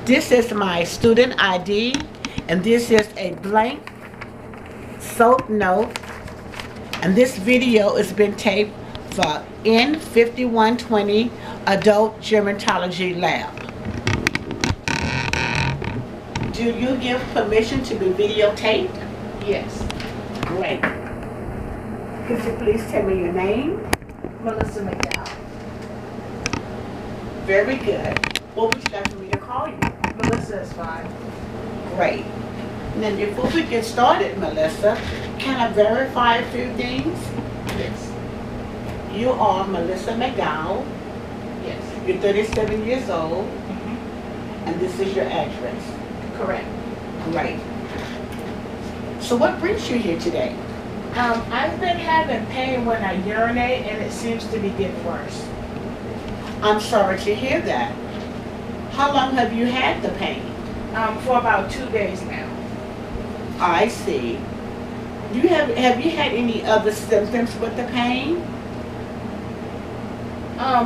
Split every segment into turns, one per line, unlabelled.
This is my student ID, and this is a blank soap note, and this video has been taped for N5120 Adult Germatology Lab. Do you give permission to be videotaped?
Yes.
Great. Could you please tell me your name?
Melissa McDowell.
Very good. What would you like for me to call you?
Melissa is fine.
Great. Now, before we get started, Melissa, can I verify a few things?
Yes.
You are Melissa McDowell.
Yes.
You're 37 years old, and this is your address.
Correct.
Great. So what brings you here today?
I've been having pain when I urinate, and it seems to be getting worse.
I'm sorry to hear that. How long have you had the pain?
For about 2 days now.
I see. Have you had any other symptoms with the pain?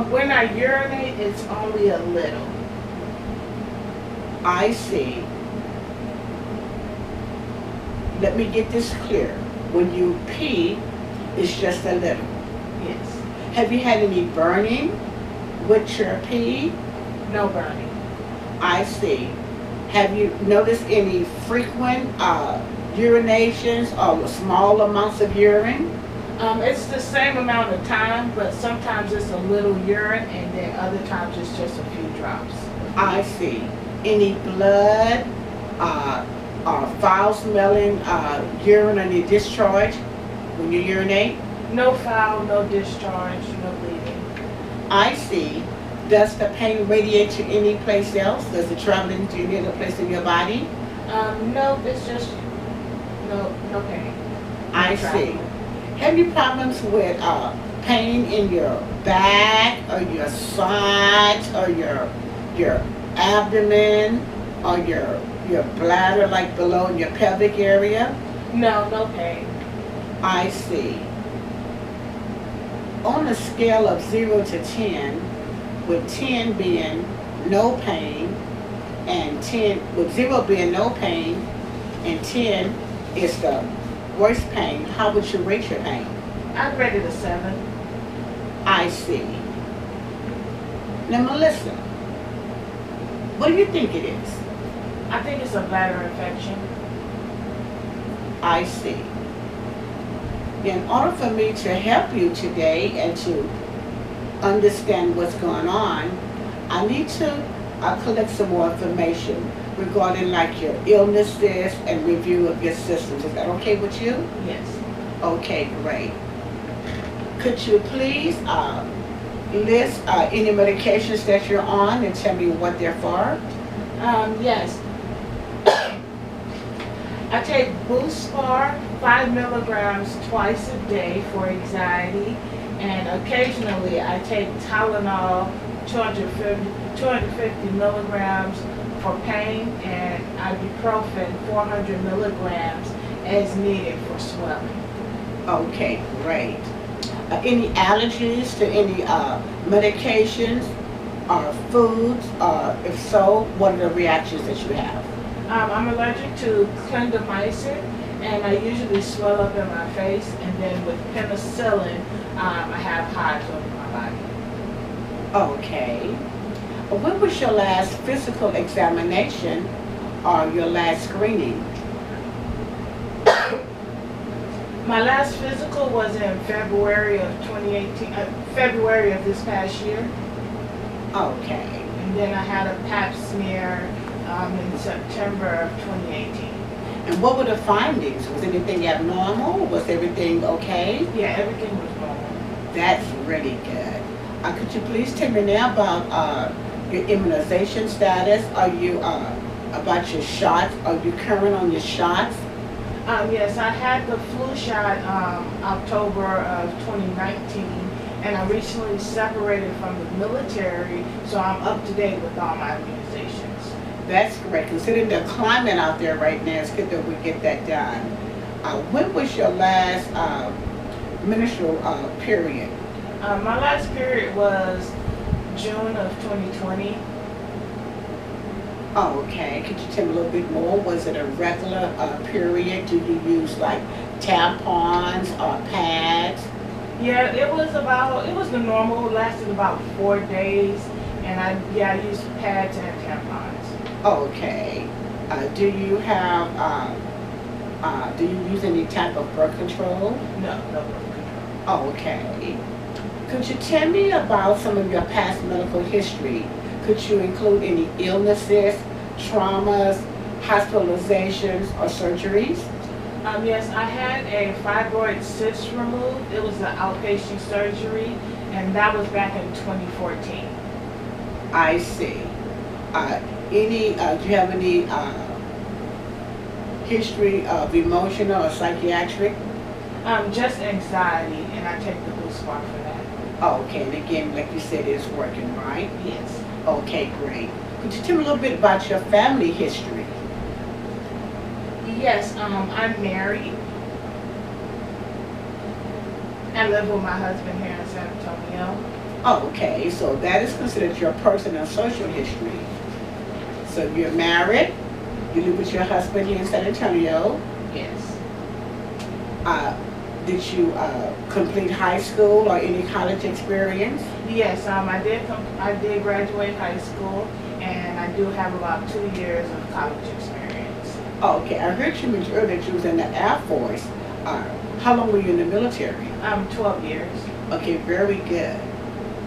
When I urinate, it's only a little.
I see. Let me get this clear. When you pee, it's just a little.
Yes.
Have you had any burning with your pee?
No burning.
I see. Have you noticed any frequent urinations or small amounts of urine?
It's the same amount of time, but sometimes it's a little urine, and then other times it's just a few drops.
I see. Any blood or foul-smelling urine on your discharge when you urinate?
No foul, no discharge, no bleeding.
I see. Does the pain radiate to any place else? Does it travel into any other place in your body?
No, it's just no pain.
I see. Have you problems with pain in your back or your sides or your abdomen or your bladder, like below in your pelvic area?
No pain.
I see. On a scale of 0 to 10, with 10 being no pain, and 10 with 0 being no pain, and 10 is the worst pain, how would you rate your pain?
I'd rate it a 7.
I see. Now, Melissa, what do you think it is?
I think it's a bladder infection.
I see. In order for me to help you today and to understand what's going on, I need to collect some more information regarding like your illnesses and review of your systems. Is that okay with you?
Yes.
Okay, great. Could you please list any medications that you're on and tell me what they're for?
Yes. I take Boospar 5 milligrams twice a day for anxiety, and occasionally I take Tylenol 250 milligrams for pain, and ibuprofen 400 milligrams as needed for swelling.
Okay, great. Any allergies to any medications or foods? If so, what are the reactions that you have?
I'm allergic to clindamycin, and I usually swell up in my face, and then with penicillin, I have hives over my body.
Okay. When was your last physical examination or your last screening?
My last physical was in February of 2018, February of this past year.
Okay.
And then I had a pap smear in September of 2018.
And what were the findings? Was anything abnormal? Was everything okay?
Yeah, everything was normal.
That's really good. Could you please tell me now about your immunization status? Are you, about your shots? Are you current on your shots?
Yes, I had the flu shot October of 2019, and I recently separated from the military, so I'm up to date with all my immunizations.
That's great. Considering the climate out there right now, it's good that we get that done. When was your last menstrual period?
My last period was June of 2020.
Oh, okay. Could you tell me a little bit more? Was it a regular period? Do you use like tampons or pads?
Yeah, it was the normal, it lasted about 4 days, and I used pads and tampons.
Okay. Do you use any type of birth control?
No, no birth control.
Oh, okay. Could you tell me about some of your past medical history? Could you include any illnesses, traumas, hospitalizations, or surgeries?
Yes, I had a fibroid cyst removed. It was an outpatient surgery, and that was back in 2014.
I see. Do you have any history of emotional or psychiatric?
Just anxiety, and I take the Boost Bar for that.
Oh, okay, and again, like you said, it's working, right?
Yes.
Okay, great. Could you tell me a little bit about your family history?
Yes, I'm married. I live with my husband here in San Antonio.
Oh, okay, so that is considered your personal social history. So you're married, you live with your husband here in San Antonio.
Yes.
Uh, did you complete high school or any college experience?
Yes, I did graduate high school, and I do have about 2 years of college experience.
Okay, I heard you mention earlier that you was in the Air Force. How long were you in the military?
12 years.
Okay, very good.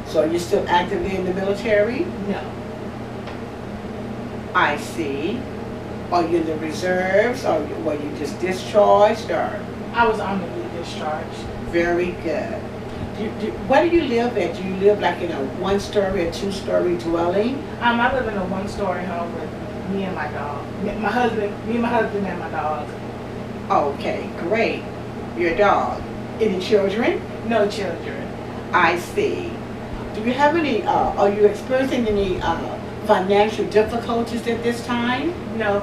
So you're still actively in the military?
No.
I see. Are you in the reserves, or were you just discharged, or?
I was on the discharge.
Very good. Where do you live at? Do you live like in a one-story or two-story dwelling?
I live in a one-story home with me and my dog. Me and my husband and my dog.
Okay, great. Your dog. Any children?
No children.
I see. Do you have any, are you experiencing any financial difficulties at this time?
No,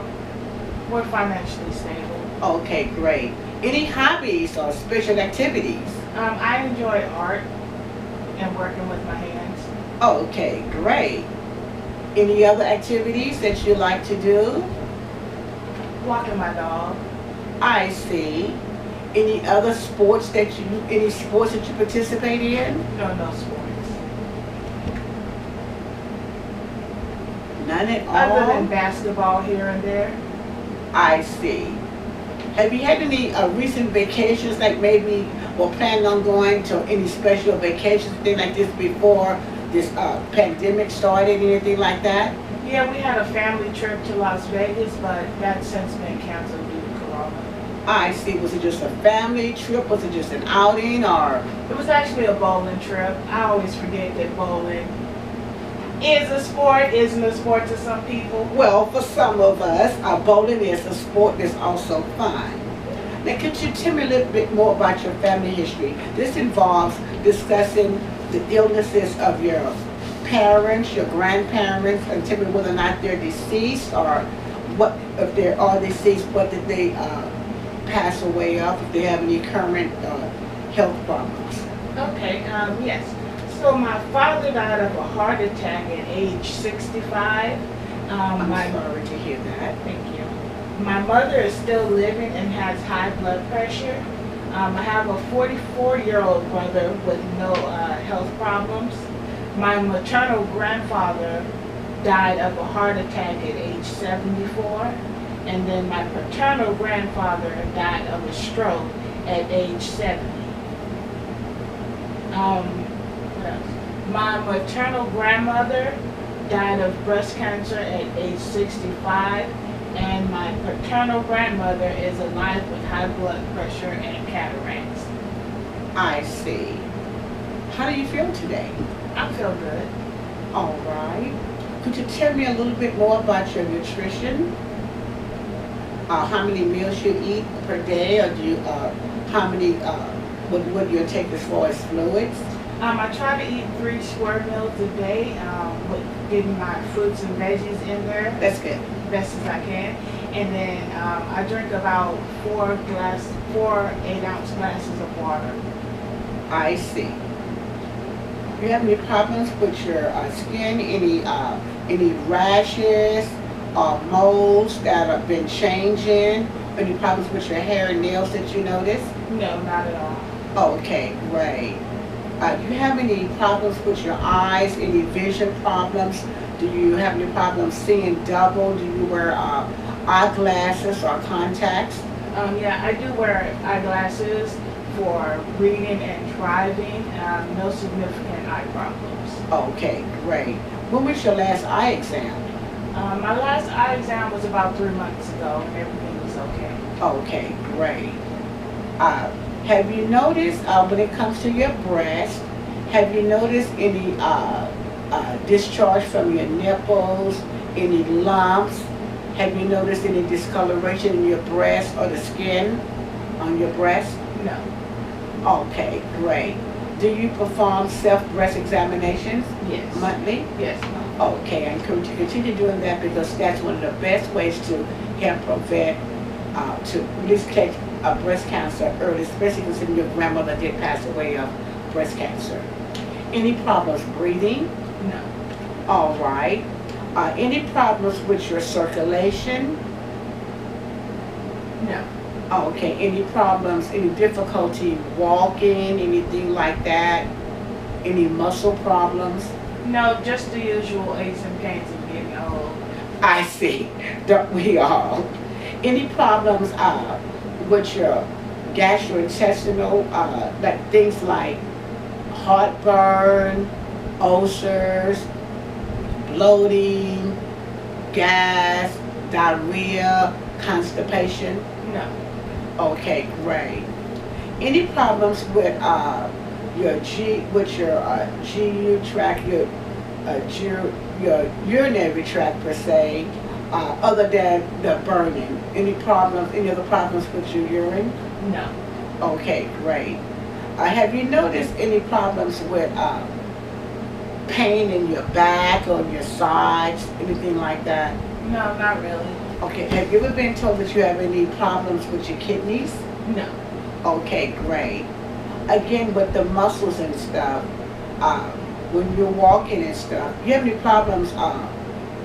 we're financially stable.
Okay, great. Any hobbies or special activities?
I enjoy art and working with my hands.
Okay, great. Any other activities that you like to do?
Walking my dog.
I see. Any other sports any sports that you participate in?
No sports.
None at all?
Other than basketball here and there.
I see. Have you had any recent vacations, like maybe or planning on going to any special vacations, thing like this before this pandemic started, anything like that?
Yeah, we had a family trip to Las Vegas, but that's since been canceled due to Corona.
I see. Was it just a family trip? Was it just an outing, or?
It was actually a bowling trip. I always forget that bowling is a sport, isn't a sport to some people.
Well, for some of us, bowling is a sport that's also fun. Now, could you tell me a little bit more about your family history? This involves discussing the illnesses of your parents, your grandparents, and tell me whether or not they're deceased, or what, if they are deceased, what did they pass away of, if they have any current health problems.
Okay, yes. So my father died of a heart attack at age 65.
I'm sorry to hear that.
Thank you. My mother is still living and has high blood pressure. I have a 44-year-old brother with no health problems. My maternal grandfather died of a heart attack at age 74. And then my paternal grandfather died of a stroke at age 70. My maternal grandmother died of breast cancer at age 65, and my paternal grandmother is alive with high blood pressure and cataracts.
I see. How do you feel today?
I feel good.
All right. Could you tell me a little bit more about your nutrition? How many meals you eat per day, or do you, how many, what you take as far as fluids?
I try to eat 3 square meals a day, with getting my fruits and veggies in there.
That's good.
Best as I can. And then I drink about 4 8-ounce glasses of water.
I see. Do you have any problems with your skin? Any rashes moles that have been changing? Any problems with your hair and nails that you notice?
No, not at all.
Okay, great. Do you have any problems with your eyes? Any vision problems? Do you have any problems seeing double? Do you wear eyeglasses or contacts?
Yeah, I do wear eyeglasses for reading and driving. No significant eye problems.
Okay, great. When was your last eye exam?
My last eye exam was about 3 months ago, and everything was okay.
Okay, great. Have you noticed when it comes to your breast, have you noticed any discharge from your nipples, any lumps? Have you noticed any discoloration in your breast or the skin on your breast?
No.
Okay, great. Do you perform self-breast examinations?
Yes.
Monthly?
Yes.
Okay, I encourage you to continue doing that because that's one of the best ways to help prevent, to at least catch breast cancer early, especially considering your grandmother did pass away of breast cancer. Any problems breathing?
No.
All right. Any problems with your circulation?
No.
Okay. Any problems, any difficulty walking, anything like that? Any muscle problems?
No, just the usual aches and pains of getting old.
I see. Don't we all? Any problems with your gastrointestinal, like things like heartburn, ulcers, bloating, gas, diarrhea, constipation?
No.
Okay, great. Any problems with your GU tract, your urinary tract per se, other than the burning? Any problems? Any other problems with your urine?
No.
Okay, great. Have you noticed any problems with pain in your back or your sides, anything like that?
No, not really.
Okay, have you ever been told that you have any problems with your kidneys?
No.
Okay, great. Again, with the muscles and stuff, when you're walking and stuff, do you have any problems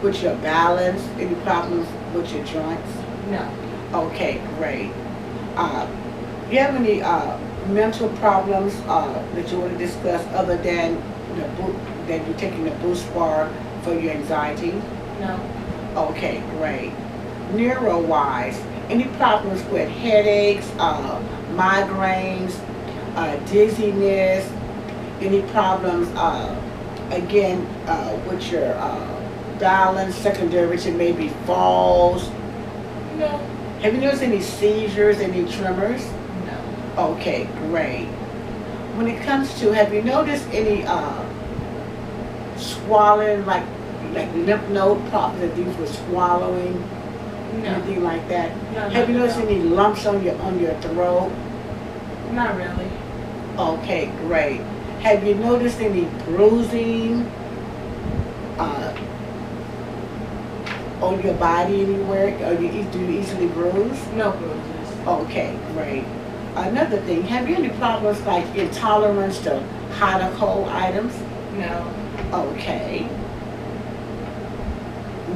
with your balance? Any problems with your joints?
No.
Okay, great. Do you have any mental problems that you want to discuss other than that you're taking the boost bar for your anxiety?
No.
Okay, great. Neuro-wise, any problems with headaches, migraines, dizziness, any problems, again, with your balance, secondary to maybe falls?
No.
Have you noticed any seizures, any tremors?
No.
Okay, great. When it comes to, have you noticed any swallowing, like lymph node problems, that these were swallowing,
No.
anything like that?
No.
Have you noticed any lumps on your throat?
Not really.
Okay, great. Have you noticed any bruising on your body anywhere? Do you easily bruise?
No bruises.
Okay, great. Another thing, have you any problems like intolerance to hot or cold items?
No.
Okay.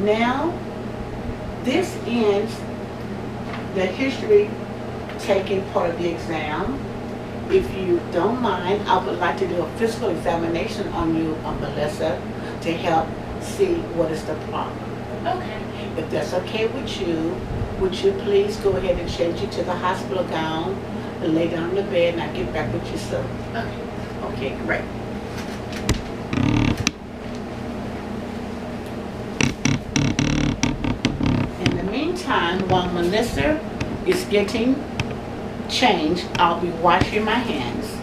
Now, this ends the history taking part of the exam. If you don't mind, I would like to do a physical examination on you, Melissa, to help see what is the problem.
Okay.
If that's okay with you, would you please go ahead and change it to the hospital gown and lay down on the bed, and I'll get back with you soon.
Okay.
Okay, great. In the meantime, while Melissa is getting changed, I'll be washing my hands.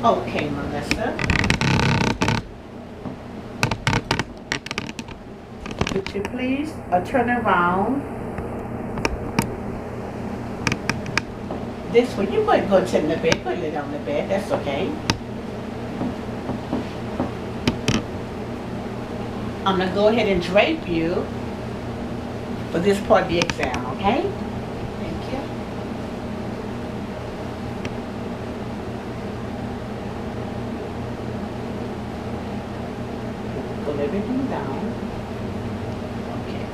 Okay, Melissa. Could you please turn around? This way. You go ahead and go sit in the bed. Go lay down on the bed. That's okay. I'm going to go ahead and drape you for this part of the exam, okay?
Thank you.
Pull everything down. Okay.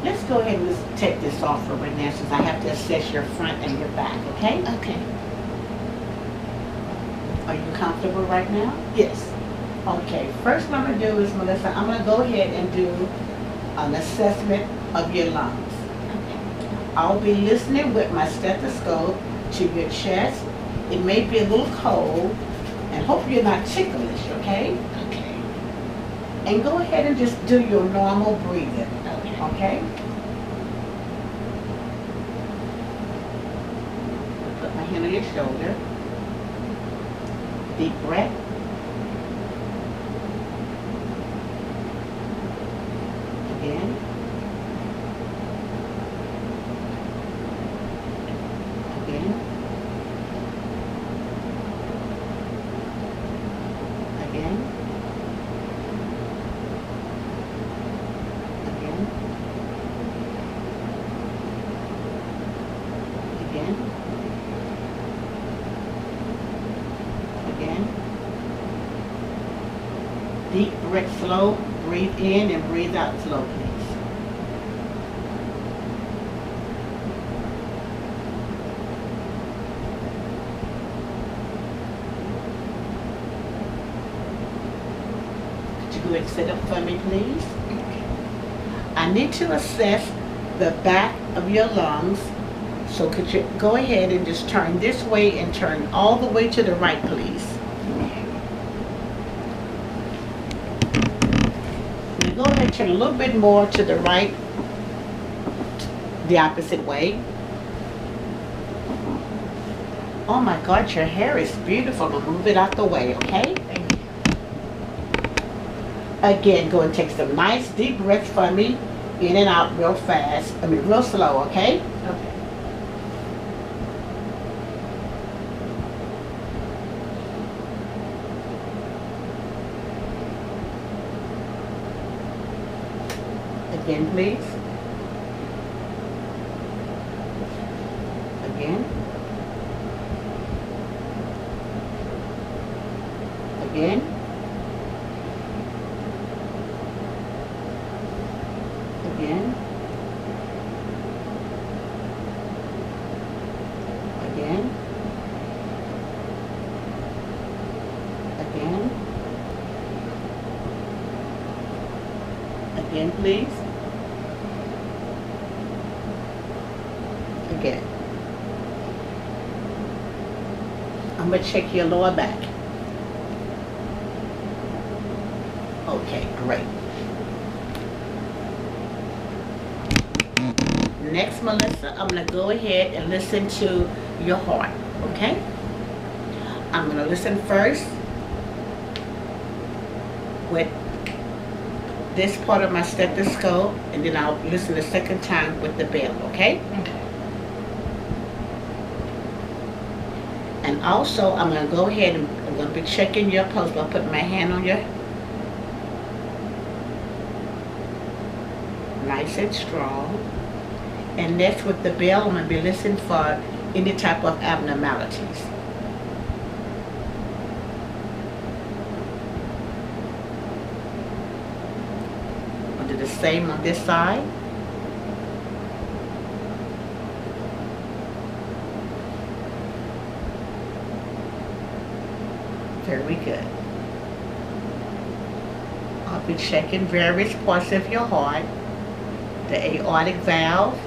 Let's go ahead and let's take this off for right now since I have to assess your front and your back, okay?
Okay.
Are you comfortable right now?
Yes.
Okay, first what I'm going to do is, Melissa, I'm going to go ahead and do an assessment of your lungs.
Okay.
I'll be listening with my stethoscope to your chest. It may be a little cold, and hope you're not ticklish, okay?
Okay.
And go ahead and just do your normal breathing,
Okay.
okay? Put my hand on your shoulder. Deep breath. Again. Again. Again. Again. Again. Again. Deep breath slow. Breathe in and breathe out slow, please. Could you go ahead and sit up for me, please? I need to assess the back of your lungs. So could you go ahead and just turn this way and turn all the way to the right, please? Now go ahead and turn a little bit more to the right, the opposite way. Oh my God, your hair is beautiful. I'm gonna move it out the way, okay?
Thank you.
Again, go and take some nice deep breaths for me, in and out real fast. Real slow, okay?
Okay.
Again, please. Again. Again. Again. Again. Again. Again, please. Again. I'm going to check your lower back. Okay, great. Next, Melissa, I'm going to go ahead and listen to your heart, okay? I'm going to listen first with this part of my stethoscope, and then I'll listen the second time with the bell, okay?
Okay.
And also, I'm going to go ahead and I'm going to be checking your pulse by putting my hand on your nice and strong. And next with the bell, I'm going to be listening for any type of abnormalities. I'll do the same on this side. Very good. I'll be checking various parts of your heart. The aortic valve,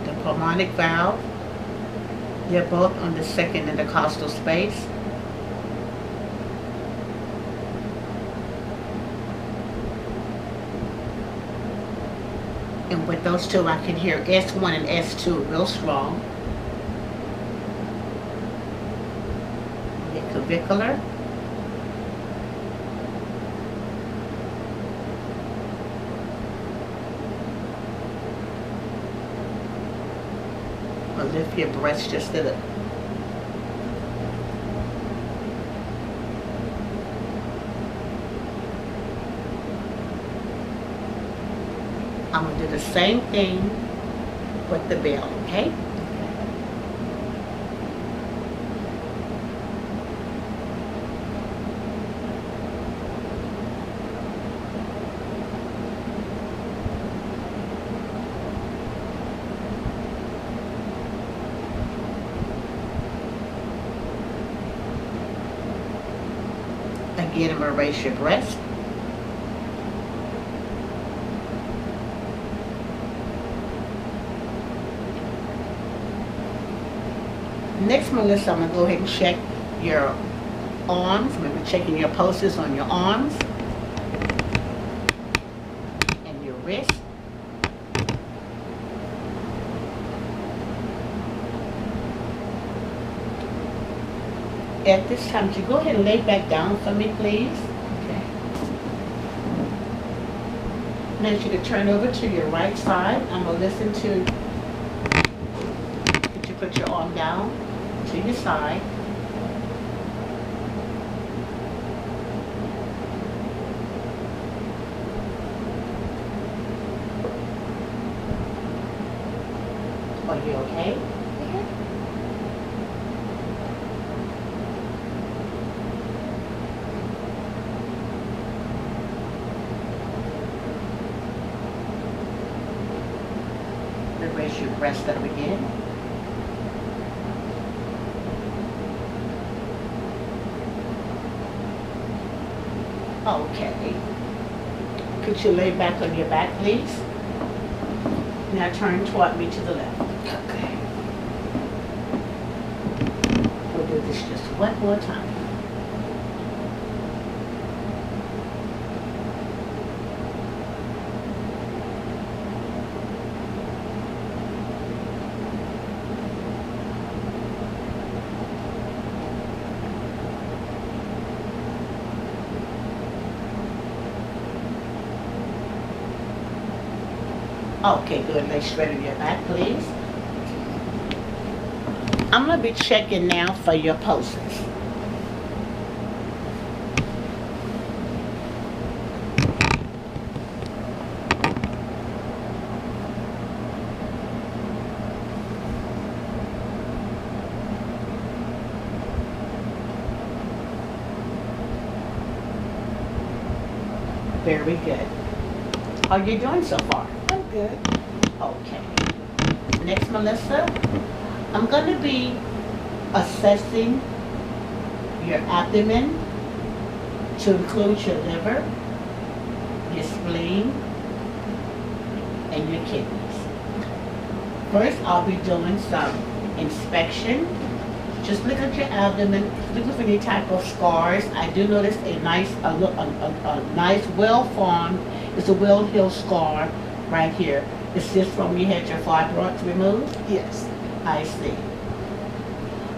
the pulmonic valve. They're both on the second intercostal space. And with those two, I can hear S1 and S2 real strong. The clavicular. I'll lift your breast just a little. I'm going to do the same thing with the bell, okay? Again, I'm going to raise your breast. Next, Melissa, I'm going to go ahead and check your arms. I'm going to be checking your pulses on your arms and your wrist. At this time, would you go ahead and lay back down for me, please? Okay. Now, I want you to turn over to your right side. I'm going to listen to, could you put your arm down to your side? Are you okay? Raise your breast up again. Okay. Could you lay back on your back, please? Now turn toward me to the left. Okay. We'll do this just one more time. Okay, good. Lay straight on your back, please. I'm going to be checking now for your pulses. Very good. How are you doing so far?
Good.
Okay. Next, Melissa, I'm going to be assessing your abdomen to include your liver, your spleen, and your kidneys. First, I'll be doing some inspection. Just look at your abdomen, look for any type of scars. I do notice a nice, nice, well-formed, it's a well-healed scar right here. Is this from you had your fibroids removed?
Yes.
I see.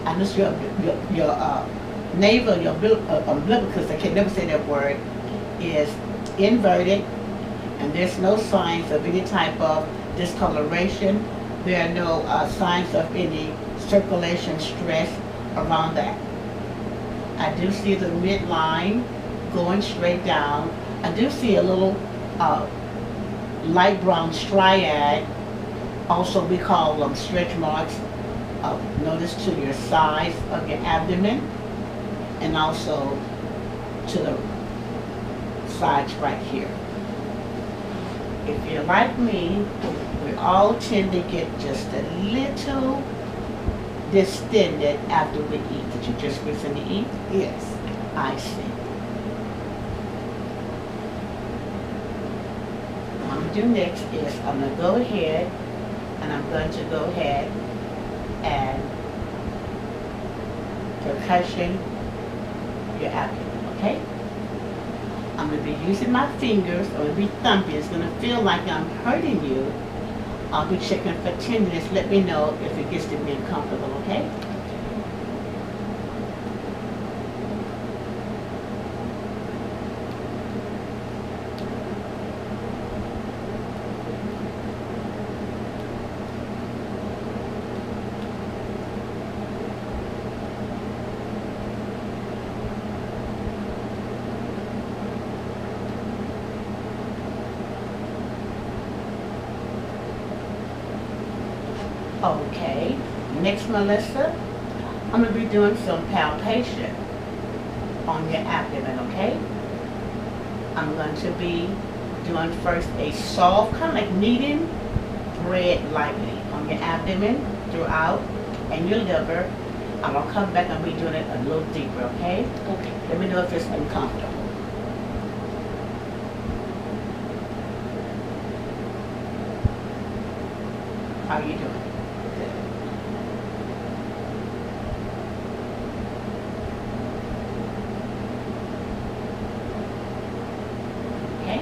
I notice your navel, your umbilicus, I can never say that word, is inverted, and there's no signs of any type of discoloration. There are no signs of any circulation stress around that. I do see the midline going straight down. I do see a little light brown striad, also we call them stretch marks. Notice to your sides of your abdomen and also to the sides right here. If you're like me, we all tend to get just a little distended after we eat. Did you just recently eat?
Yes.
I see. What I'm going to do next is I'm going to go ahead and I'm going to go ahead and percussion your abdomen, okay? I'm going to be using my fingers. I'm going to be thumping. It's going to feel like I'm hurting you. I'll be checking for tenderness. Let me know if it gets to be uncomfortable, okay? Next, Melissa, I'm going to be doing some palpation on your abdomen, okay? I'm going to be doing first a soft, kind of like kneading bread lightly on your abdomen throughout and your liver. I'm going to come back and be doing it a little deeper, okay?
Okay.
Let me know if it's uncomfortable. How you doing? Okay?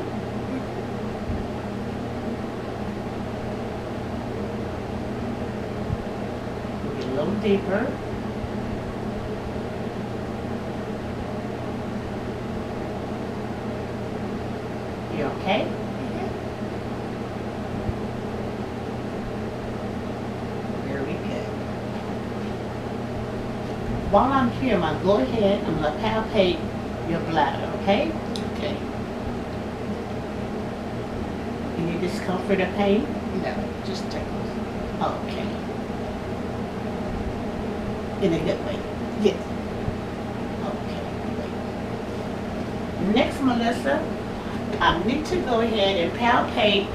Get a little deeper. You okay? Very good. While I'm here, I'm gonna go ahead, I'm gonna palpate your bladder, okay?
Okay.
Any discomfort or pain?
No, just tickles.
Okay. In a good way?
Yes.
Okay, great. Next, Melissa, I need to go ahead and palpate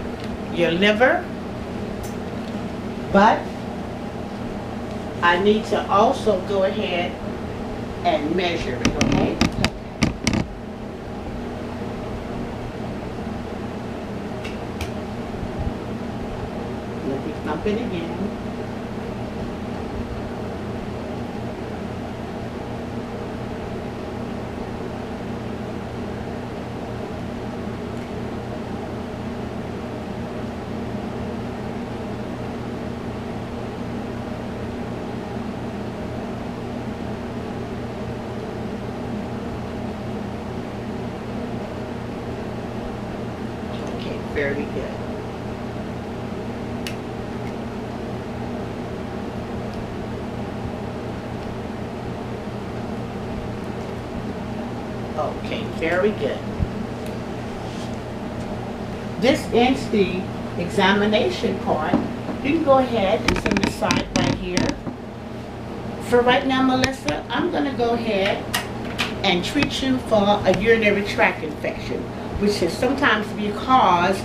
your liver, but I need to also go ahead and measure it, okay? Let me thump it again. Okay, very good. Okay, very good. This ends the examination part. You can go ahead and set it aside right here. For right now, Melissa, I'm going to go ahead and treat you for a urinary tract infection, which is sometimes be caused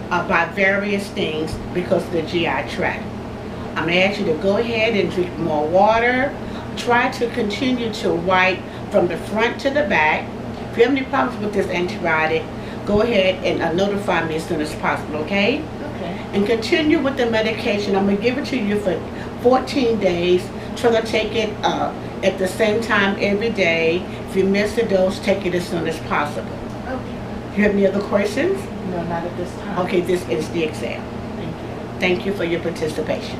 by various things because of the GI tract. I'm going to ask you to go ahead and drink more water. Try to continue to wipe from the front to the back. If you have any problems with this antibiotic, go ahead and notify me as soon as possible, okay?
Okay.
And continue with the medication. I'm going to give it to you for 14 days. Try to take it at the same time every day. If you miss the dose, take it as soon as possible.
Okay.
Do you have any other questions?
No, not at this time.
Okay, this is the exam.
Thank you.
Thank you for your participation.